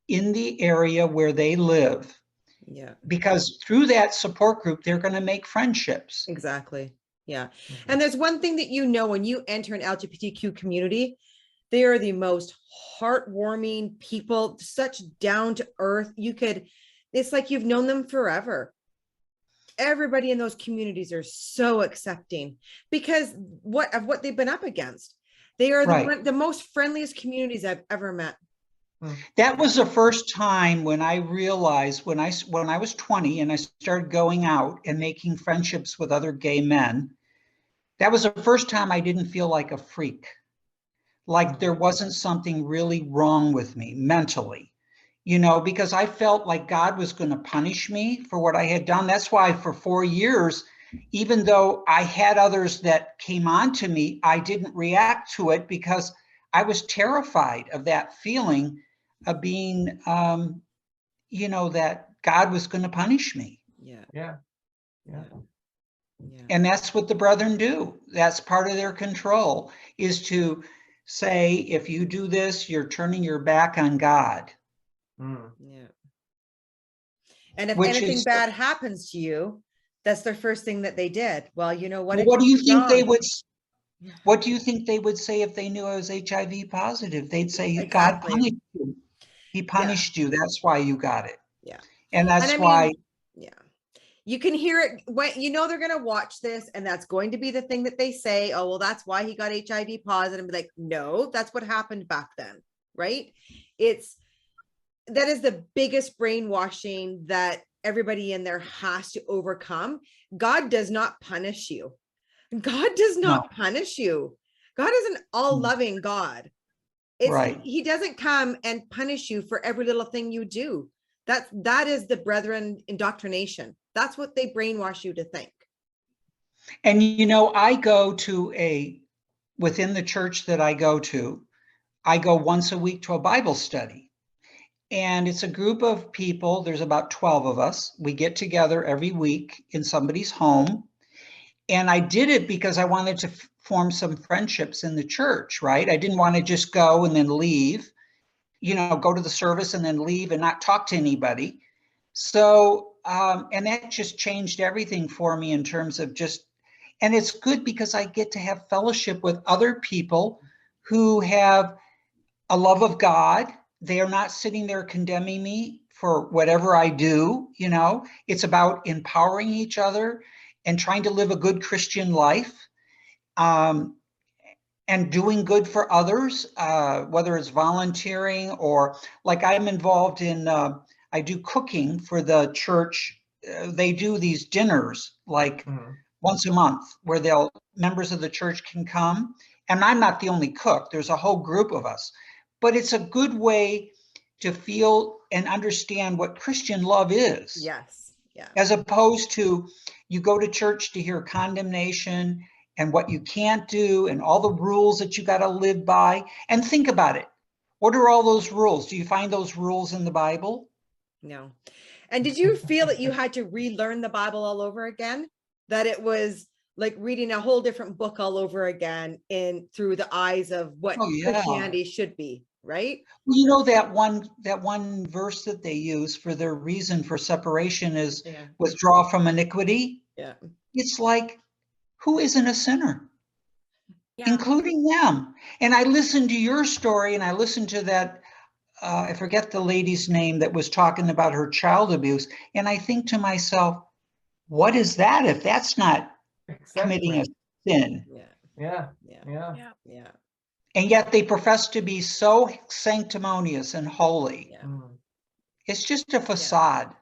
in the area where they live. Yeah. Because through that support group, they're going to make friendships. Exactly. Yeah. Mhm. And there's one thing that when you enter an LGBTQ community, they are the most heartwarming people, such down to earth. It's like you've known them forever. Everybody in those communities are so accepting because what they've been up against. They are Right. the most friendliest communities I've ever met. That was the first time when I realized when I was 20 and I started going out and making friendships with other gay men. That was the first time I didn't feel like a freak, like there wasn't something really wrong with me mentally, because I felt like God was going to punish me for what I had done. That's why for 4 years, even though I had others that came on to me, I didn't react to it because I was terrified of that feeling of being, that God was going to punish me. Yeah. Yeah. Yeah. Yeah. And that's what the brethren do. That's part of their control, is to say, if you do this, you're turning your back on God. Yeah. And if Which anything is, bad happens to you, that's their first thing that they did. Well, you know what? what do you think they wrong? would? What do you think they would say if they knew I was HIV positive? They'd say, God Exactly. punished you. He punished you. That's why you got it. Yeah. And And that's I why. mean, yeah. You can hear it when they're going to watch this, and that's going to be the thing that they say. Oh, well, that's why he got HIV positive. And be like, no, that's what happened back then, right? That is the biggest brainwashing that everybody in there has to overcome. God does not punish you. God does not punish you. God is an all-loving God. Right. He doesn't come and punish you for every little thing you do. That is the brethren indoctrination. That's what they brainwash you to think. And I go within the church that I go once a week to a Bible study. And it's a group of people. There's about 12 of us. We get together every week in somebody's home. And I did it because I wanted to form some friendships in the church, right? I didn't want to just go and then leave, go to the service and then leave and not talk to anybody. So, and that just changed everything for me in terms of and it's good because I get to have fellowship with other people who have a love of God. They are not sitting there condemning me for whatever I do. It's about empowering each other and trying to live a good Christian life, and doing good for others, whether it's volunteering or like I'm involved in, I do cooking for the church. They do these dinners like once a month where members of the church can come. And I'm not the only cook. There's a whole group of us. But it's a good way to feel and understand what Christian love is. Yes. Yeah. As opposed to you go to church to hear condemnation and what you can't do and all the rules that you got to live by. And think about it. What are all those rules? Do you find those rules in the Bible? No. And did you feel that you had to relearn the Bible all over again? That it was like reading a whole different book all over again through the eyes of what Christianity should be, right? Well, that one verse that they use for their reason for separation is withdraw from iniquity. Yeah. It's like, who isn't a sinner? Yeah. Including them. And I listened to your story and I listened to that, I forget the lady's name that was talking about her child abuse. And I think to myself, what is that if that's not committing a sin? Yeah. And yet they profess to be so sanctimonious and holy. Yeah. It's just a facade.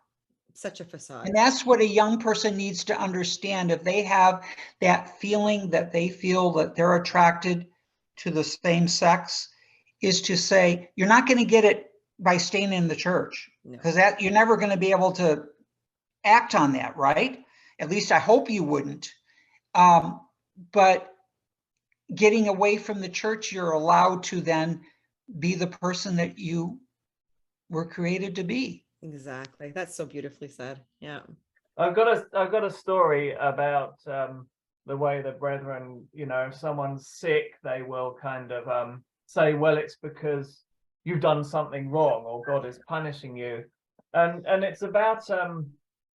Such a facade. And that's what a young person needs to understand. If they have that feeling that they feel that they're attracted to the same sex, is to say, you're not going to get it by staying in the church, because you're never going to be able to act on that, right? At least I hope you wouldn't. But getting away from the church, you're allowed to then be the person that you were created to be. Exactly. That's so beautifully said. Yeah. I've got a story about the way the brethren, if someone's sick, they will kind of say, well, it's because you've done something wrong or God is punishing you. And it's about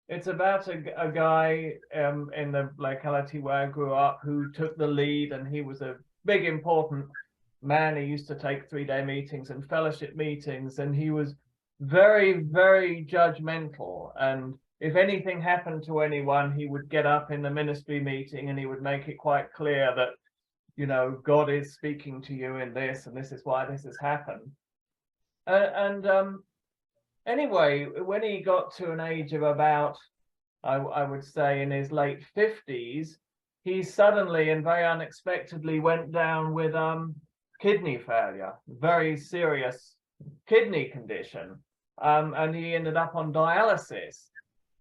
It's about a guy in the locality where I grew up who took the lead, and he was a big, important man. He used to take 3-day meetings and fellowship meetings, and he was very, very judgmental. And if anything happened to anyone, he would get up in the ministry meeting and he would make it quite clear that, you know, God is speaking to you in this, and this is why this has happened. Anyway, when he got to an age of about, I would say in his late 50s, he suddenly and very unexpectedly went down with kidney failure, very serious kidney condition, and he ended up on dialysis.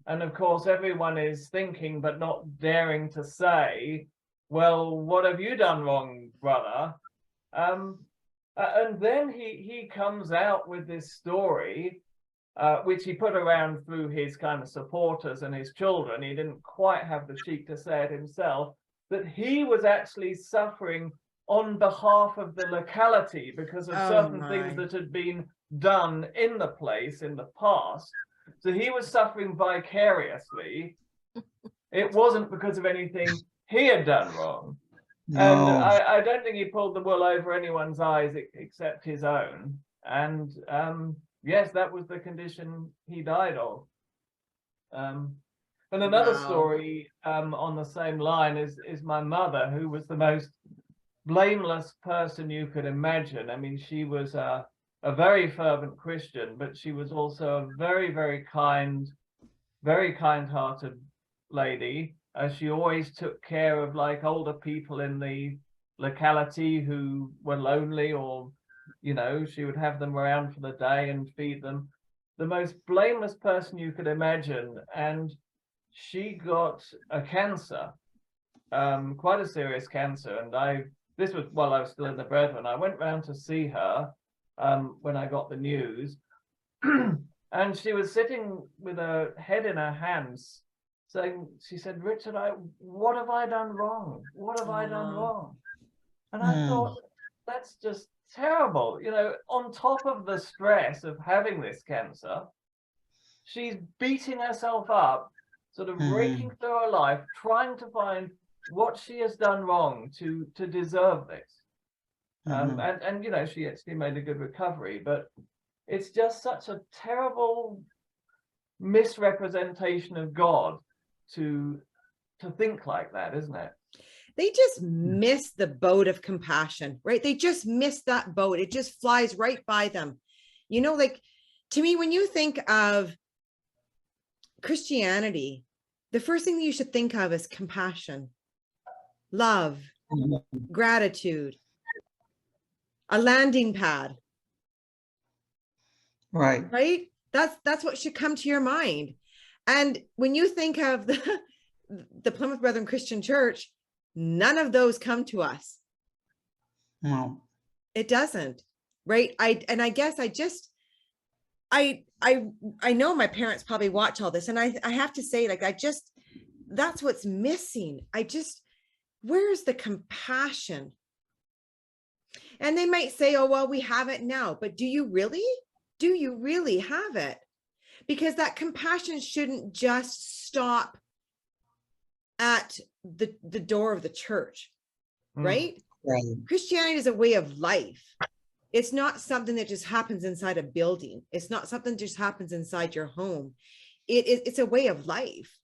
And of course, everyone is thinking but not daring to say, well, what have you done wrong, brother? And then he comes out with this story, which he put around through his kind of supporters and his children. He didn't quite have the cheek to say it himself, that he was actually suffering on behalf of the locality because of certain things that had been done in the place in the past. So he was suffering vicariously. It wasn't because of anything he had done wrong. No. And I don't think he pulled the wool over anyone's eyes except his own. And yes, that was the condition he died of. And another story on the same line is my mother, who was the most blameless person you could imagine. I mean, she was a very fervent Christian, but she was also a very, very kind-hearted lady. She always took care of like older people in the locality who were lonely, or, you know, she would have them around for the day and feed them. The most blameless person you could imagine. And she got a cancer, quite a serious cancer. And this was while I was still in the Brethren. I went round to see her when I got the news. And she was sitting with her head in her hands, saying, she said, Richard, what have I done wrong? What have I done wrong? And I thought, that's just terrible. You know, on top of the stress of having this cancer, she's beating herself up, sort of raking through her life, trying to find what she has done wrong to deserve this. And you know, she actually made a good recovery, but it's just such a terrible misrepresentation of God to think like that, isn't it? They just miss the boat of compassion, right? They just miss that boat. It just flies right by them. You know, like, to me, when you think of Christianity, the first thing that you should think of is compassion, love, gratitude, a landing pad. Right? That's what should come to your mind. And when you think of the Plymouth Brethren Christian Church, none of those come to us. No, it doesn't. Right. I know my parents probably watch all this, and I have to say, like, that's what's missing. Where's the compassion? And they might say, oh, well, we have it now, but do you really have it? Because that compassion shouldn't just stop at the door of the church, right? Right. Christianity is a way of life. It's not something that just happens inside a building. It's not something that just happens inside your home. It's a way of life.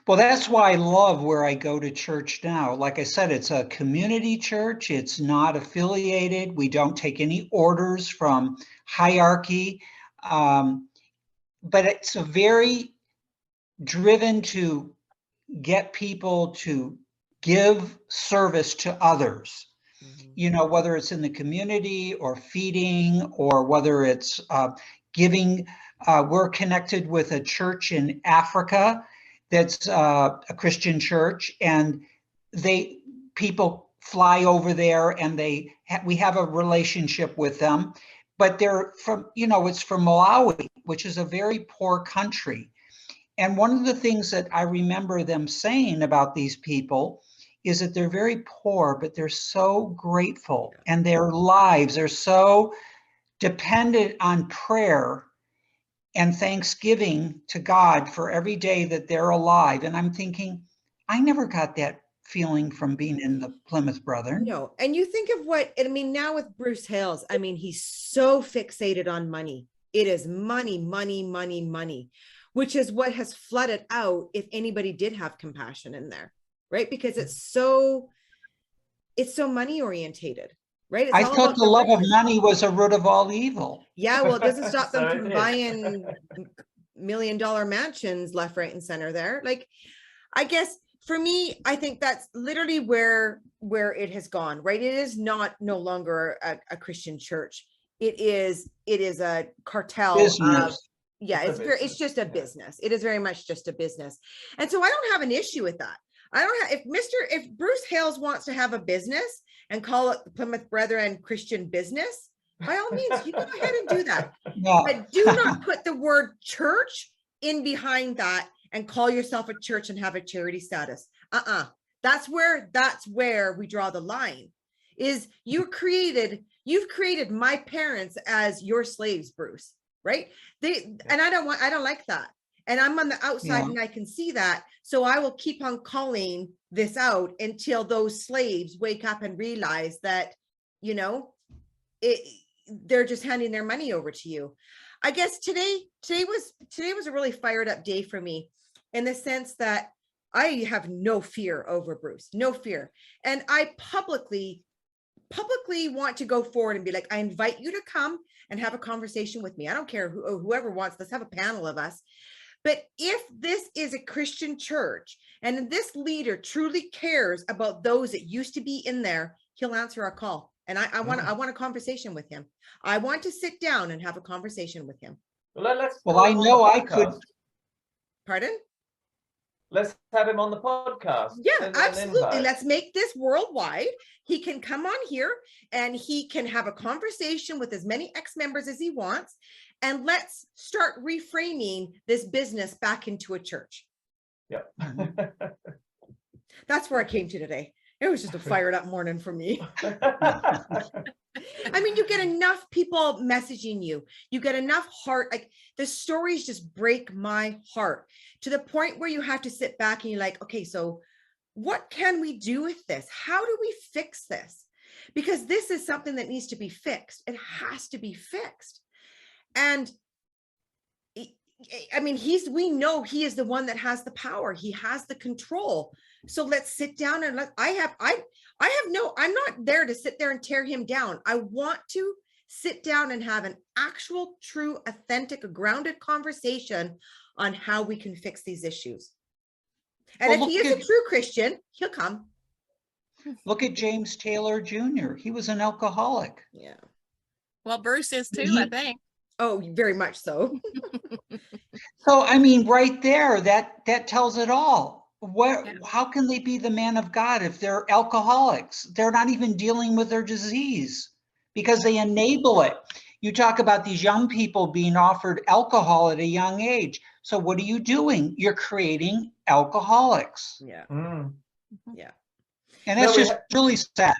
Well, that's why I love where I go to church now. Like I said, it's a community church. It's not affiliated. We don't take any orders from hierarchy. But it's a very driven to get people to give service to others. You know, whether it's in the community or feeding, or whether it's giving. We're connected with a church in Africa that's a Christian church, and people fly over there, and we have a relationship with them. But they're from, it's from Malawi, which is a very poor country. And one of the things that I remember them saying about these people is that they're very poor, but they're so grateful, and their lives are so dependent on prayer and thanksgiving to God for every day that they're alive. And I'm thinking, I never got that feeling from being in the Plymouth Brethren. No. And you think of what, I mean, now with Bruce Hales, I mean, he's so fixated on money. It is money, money, money, money, which is what has flooded out if anybody did have compassion in there, right? Because it's so money orientated, right? It's I all thought about the love of riches. money was a root of all evil. Yeah, well, it doesn't stop them So from it is. buying $1 million mansions left, right, and center there. Like, I guess for me, I think that's literally where it has gone, right? It is no longer a Christian church. It is a cartel of, Business. yeah, It's a it's business, just a yeah. business. It is very much just a business. And so I don't have an issue with that. I don't have, if Bruce Hales wants to have a business and call it the Plymouth Brethren Christian Business, by all means, you go ahead and do that. No. But do not put the word church in behind that and call yourself a church and have a charity status. That's where we draw the line. Is you've created my parents as your slaves, Bruce, right? And I don't like that. And I'm on the outside and I can see that. So I will keep on calling this out until those slaves wake up and realize that, you know, they're just handing their money over to you. I guess today was a really fired up day for me, in the sense that I have no fear over Bruce, no fear. And I publicly want to go forward and be like, I invite you to come and have a conversation with me. I don't care whoever wants, let's have a panel of us. But if this is a Christian church and this leader truly cares about those that used to be in there, he'll answer our call. And I want a conversation with him. I want to sit down and have a conversation with him. Well, I know I could. Pardon? Let's have him on the podcast. Yeah, absolutely. Let's make this worldwide. He can come on here and he can have a conversation with as many ex-members as he wants. And let's start reframing this business back into a church. Yep. That's where I came to today. It was just a fired up morning for me. I mean, you get enough people messaging you. You get enough heart. Like, the stories just break my heart to the point where you have to sit back and you're like, okay, so what can we do with this? How do we fix this? Because this is something that needs to be fixed. It has to be fixed. And I mean, we know he is the one that has the power. He has the control. So let's sit down and I'm not there to sit there and tear him down. I want to sit down and have an actual, true, authentic, grounded conversation on how we can fix these issues. And Well, if he is a true Christian, he'll come. Look at James Taylor Jr. He was an alcoholic. Yeah. Well, Bruce is too, I think. Oh, very much so. So, I mean, right there, that tells it all. How can they be the man of God if they're alcoholics? They're not even dealing with their disease because they enable it. You talk about these young people being offered alcohol at a young age. So what are you doing? You're creating alcoholics. Yeah. Yeah. And that's just really sad.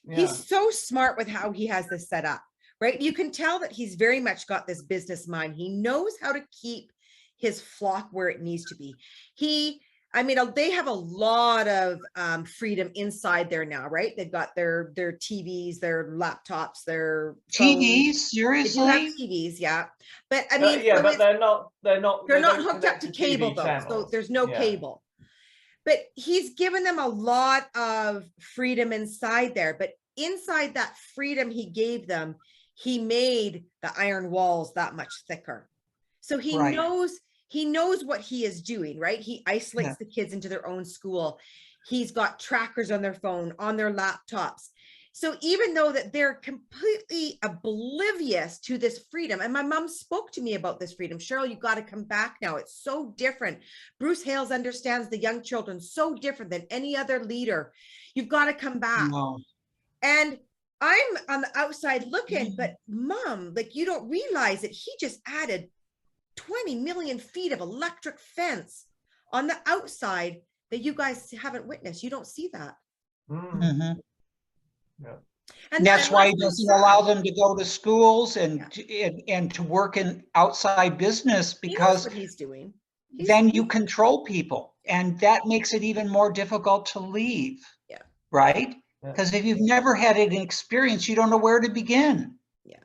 Yeah. He's so smart with how he has this set up, right? You can tell that he's very much got this business mind. He knows how to keep his flock where it needs to be. They have a lot of freedom inside there now, right? They've got their TVs, their laptops, their TVs, phones. seriously? They do have TVs, yeah. But I mean, but they're not they're not don't hooked up connect to TV cable though, so channels. there's no cable. But he's given them a lot of freedom inside there. But inside that freedom he gave them, he made the iron walls that much thicker. So he knows what he is doing, right? He isolates the kids into their own school. He's got trackers on their phone, on their laptops. So even though that they're completely oblivious to this freedom, and my mom spoke to me about this freedom, Cheryl, you got to come back now. It's so different. Bruce Hales understands the young children so different than any other leader. You've got to come back. No. And I'm on the outside looking, but Mom, like, you don't realize that he just added 20 million feet of electric fence on the outside that you guys haven't witnessed. You don't see that. Mm-hmm. Yeah. And that's why he what's doesn't sad- allow them to go to schools and to work in outside business, he knows because what he's doing. then you control people, and that makes it even more difficult to leave. Yeah. Right? Yeah. Because if you've never had an experience, you don't know where to begin. Yeah.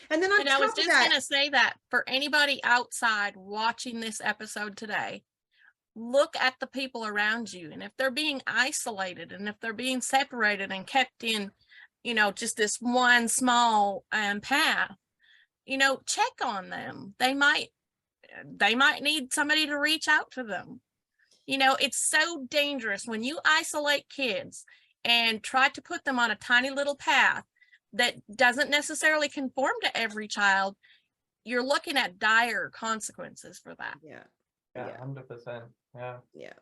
And then on And I was top of just that, going to say that for anybody outside watching this episode today, look at the people around you. And if they're being isolated and if they're being separated and kept in, just this one small path, check on them. They might need somebody to reach out to them. It's so dangerous when you isolate kids and try to put them on a tiny little path that doesn't necessarily conform to every child. You're looking at dire consequences for that. yeah. Yeah, 100%. Yeah. Yeah.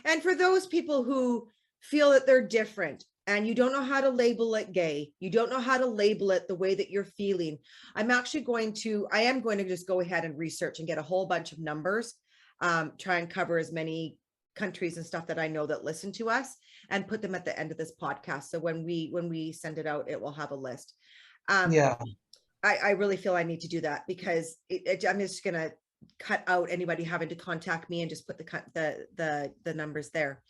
And for those people who feel that they're different and you don't know how to label it gay, you don't know how to label it the way that you're feeling, I am going to just go ahead and research and get a whole bunch of numbers, try and cover as many countries and stuff that I know that listen to us, and put them at the end of this podcast. So when we send it out, it will have a list. Yeah. I really feel I need to do that, because I'm just going to cut out anybody having to contact me and just put the numbers there.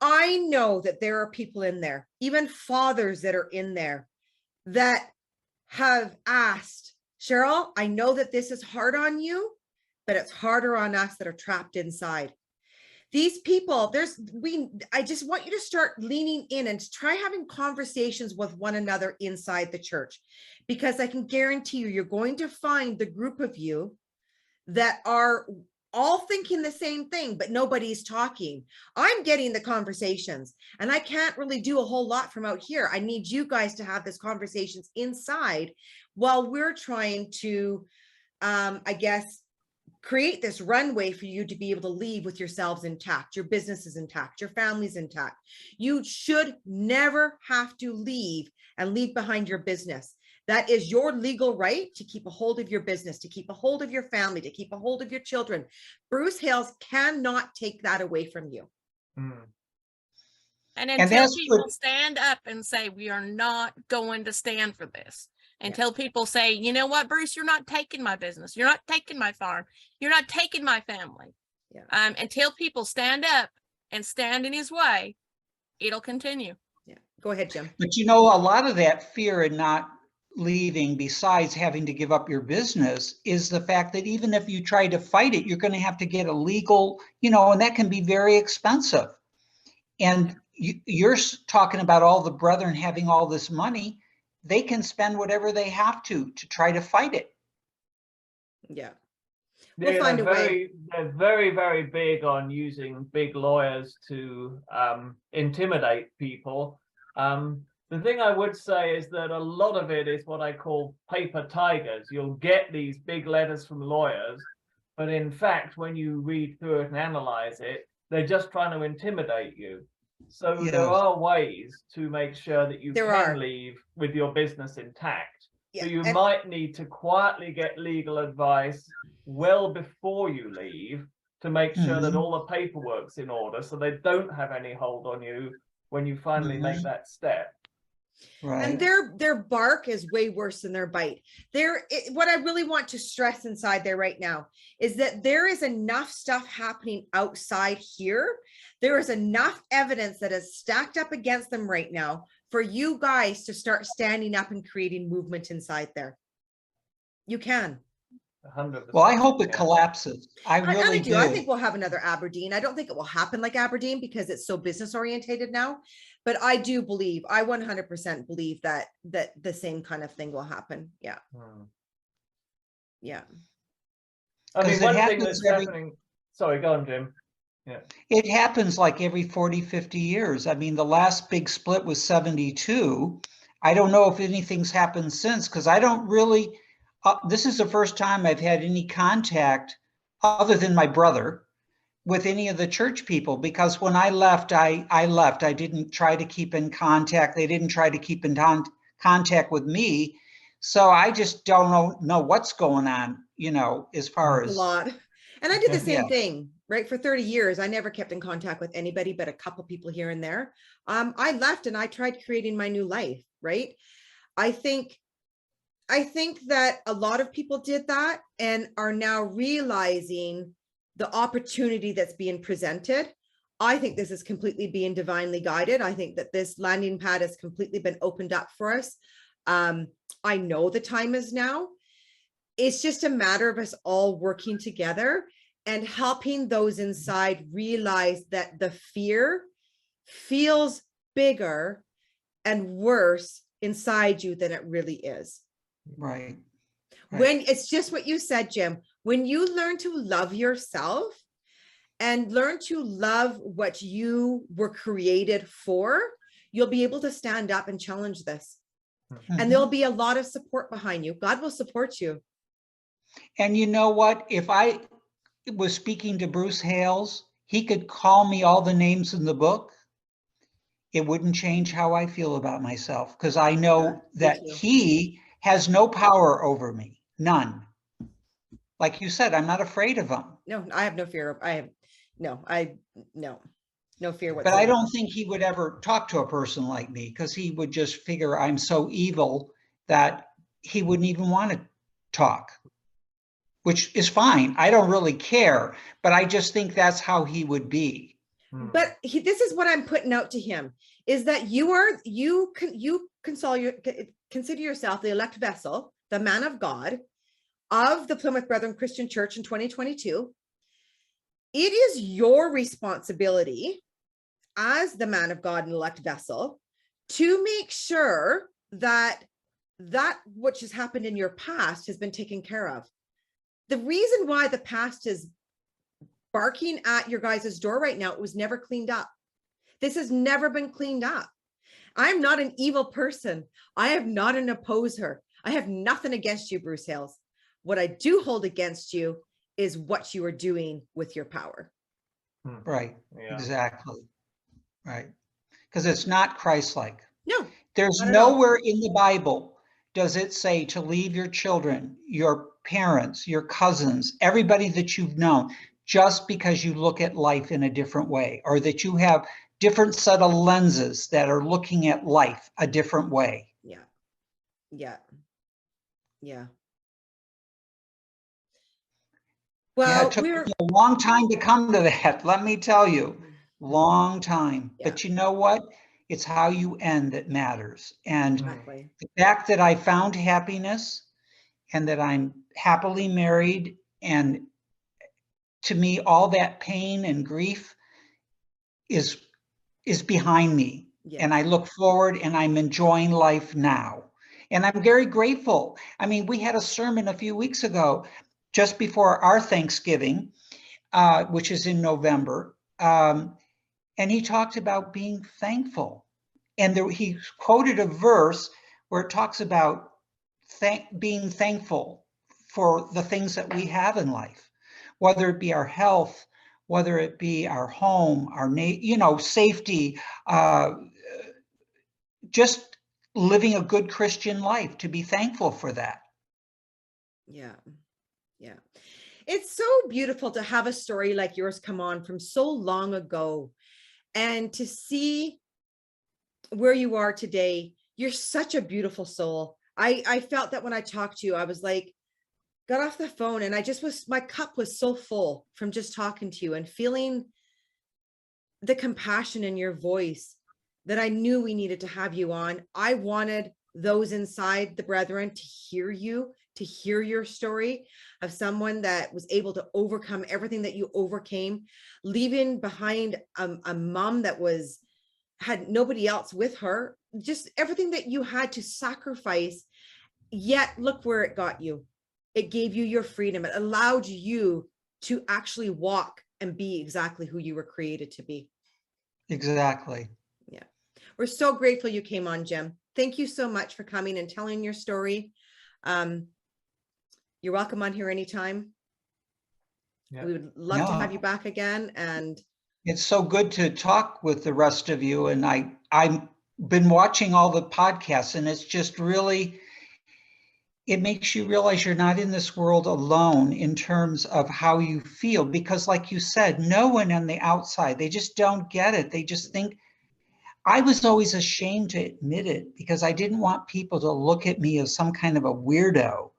I know that there are people in there, even fathers that are in there, that have asked, Cheryl, I know that this is hard on you, but it's harder on us that are trapped inside. These people, I just want you to start leaning in and try having conversations with one another inside the church, because I can guarantee you're going to find the group of you that are all thinking the same thing, but nobody's talking. I'm getting the conversations, and I can't really do a whole lot from out here. I need you guys to have these conversations inside while we're trying to, create this runway for you to be able to leave with yourselves intact, your business is intact, your family's intact. You should never have to leave behind your business. That is your legal right to keep a hold of your business, to keep a hold of your family, to keep a hold of your children. Bruce Hales cannot take that away from you. Mm. And until people stand up and say, we are not going to stand for this. Until people say, you know what, Bruce, you're not taking my business. You're not taking my farm. You're not taking my family. Yeah. Until people stand up and stand in his way, it'll continue. Yeah. Go ahead, Jim. But a lot of that fear in not leaving, besides having to give up your business, is the fact that even if you try to fight it, you're going to have to get a legal, and that can be very expensive. And you're talking about all the brethren having all this money. They can spend whatever they have to try to fight it. Yeah. We'll find a way. They're very, very big on using big lawyers to intimidate people. The thing I would say is that a lot of it is what I call paper tigers. You'll get these big letters from lawyers, but in fact, when you read through it and analyze it, they're just trying to intimidate you. So there are ways to make sure that you can leave with your business intact. Yeah. So you might need to quietly get legal advice well before you leave to make sure that all the paperwork's in order, so they don't have any hold on you when you finally make that step. Right. And their bark is way worse than their bite. What I really want to stress inside there right now is that there is enough stuff happening outside here. There is enough evidence that is stacked up against them right now for you guys to start standing up and creating movement inside there. You can. 100%. Well, I hope it collapses. I really do. I think we'll have another Aberdeen. I don't think it will happen like Aberdeen because it's so business orientated now. But I do believe, I 100% believe that the same kind of thing will happen. Yeah. Yeah. I mean, one thing that's happening. Sorry, go on, Jim. Yeah. It happens like every 40, 50 years. I mean, the last big split was 72. I don't know if anything's happened since, because I don't really, this is the first time I've had any contact other than my brother with any of the church people, because when I left, I left. I didn't try to keep in contact. They didn't try to keep in contact with me. So I just don't know what's going on, as far as. A lot. And I did the same thing, right? For 30 years, I never kept in contact with anybody but a couple people here and there. I left and I tried creating my new life. right? I think that a lot of people did that and are now realizing the opportunity that's being presented. I think this is completely being divinely guided. I think that this landing pad has completely been opened up for us. I know the time is now. It's just a matter of us all working together and helping those inside realize that the fear feels bigger and worse inside you than it really is. Right. When it's just what you said, Jim, when you learn to love yourself and learn to love what you were created for, you'll be able to stand up and challenge this. And there'll be a lot of support behind you. God will support you. And you know what? If I was speaking to Bruce Hales, he could call me all the names in the book. It wouldn't change how I feel about myself, because I know that he has no power over me. None. Like you said, I'm not afraid of him. No, I have no fear. No fear whatsoever. But I don't think he would ever talk to a person like me, because he would just figure I'm so evil that he wouldn't even want to talk, which is fine. I don't really care, but I just think that's how he would be. But this is what I'm putting out to him, is that you consider yourself the elect vessel, the man of God of the Plymouth Brethren Christian Church in 2022. It is your responsibility as the man of God and elect vessel to make sure that which has happened in your past has been taken care of. The reason why the past is barking at your guys' door right now, it was never cleaned up. This has never been cleaned up. I'm not an evil person. I am not an opposer. I have nothing against you, Bruce Hales. What I do hold against you is what you are doing with your power. Right. Yeah. Exactly. Right. Because it's not Christ-like. No. There's nowhere in the Bible does it say to leave your children, your parents, your cousins, everybody that you've known, just because you look at life in a different way, or that you have different set of lenses that are looking at life a different way. Yeah. Yeah. Yeah. Well, it took me a long time to come to that. Let me tell you, long time. Yeah. But you know what? It's how you end that matters. And the fact that I found happiness and that I'm happily married, and to me, all that pain and grief is behind me. Yeah. And I look forward and I'm enjoying life now. And I'm very grateful. I mean, we had a sermon a few weeks ago, just before our Thanksgiving, which is in November. And he talked about being thankful. And he quoted a verse where it talks about being thankful for the things that we have in life, whether it be our health, whether it be our home, our safety, just living a good Christian life, to be thankful for that. Yeah. Yeah. It's so beautiful to have a story like yours come on from so long ago, and to see where you are today. You're such a beautiful soul. I felt that when I talked to you, I was like, got off the phone and my cup was so full from just talking to you and feeling the compassion in your voice, that I knew we needed to have you on. I wanted those inside the brethren to hear you, to hear your story of someone that was able to overcome everything that you overcame, leaving behind a mom that had nobody else with her, just everything that you had to sacrifice. Yet look where it got you. It gave you your freedom. It allowed you to actually walk and be exactly who you were created to be. Exactly. Yeah. We're so grateful you came on, Jim. Thank you so much for coming and telling your story. You're welcome on here anytime. Yeah. We would love to have you back again. And it's so good to talk with the rest of you. And I've been watching all the podcasts, and it's just really, it makes you realize you're not in this world alone in terms of how you feel. Because like you said, no one on the outside, they just don't get it. They just think, I was always ashamed to admit it because I didn't want people to look at me as some kind of a weirdo,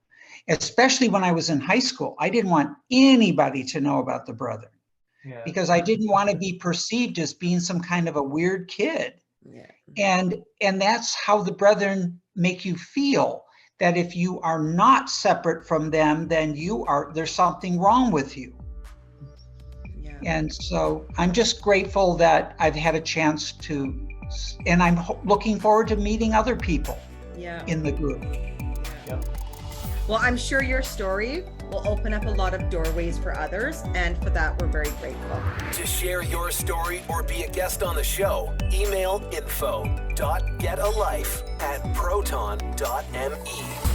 especially when I was in high school. I didn't want anybody to know about the brother Yeah. because I didn't want to be perceived as being some kind of a weird kid. Yeah. And that's how the brethren make you feel, that if you are not separate from them, then there's something wrong with you. Yeah. And so I'm just grateful that I've had a chance to, and I'm looking forward to meeting other people Yeah. in the group. Yep. Well, I'm sure your story will open up a lot of doorways for others, and for that, we're very grateful. To share your story or be a guest on the show, email info.getalife@proton.me.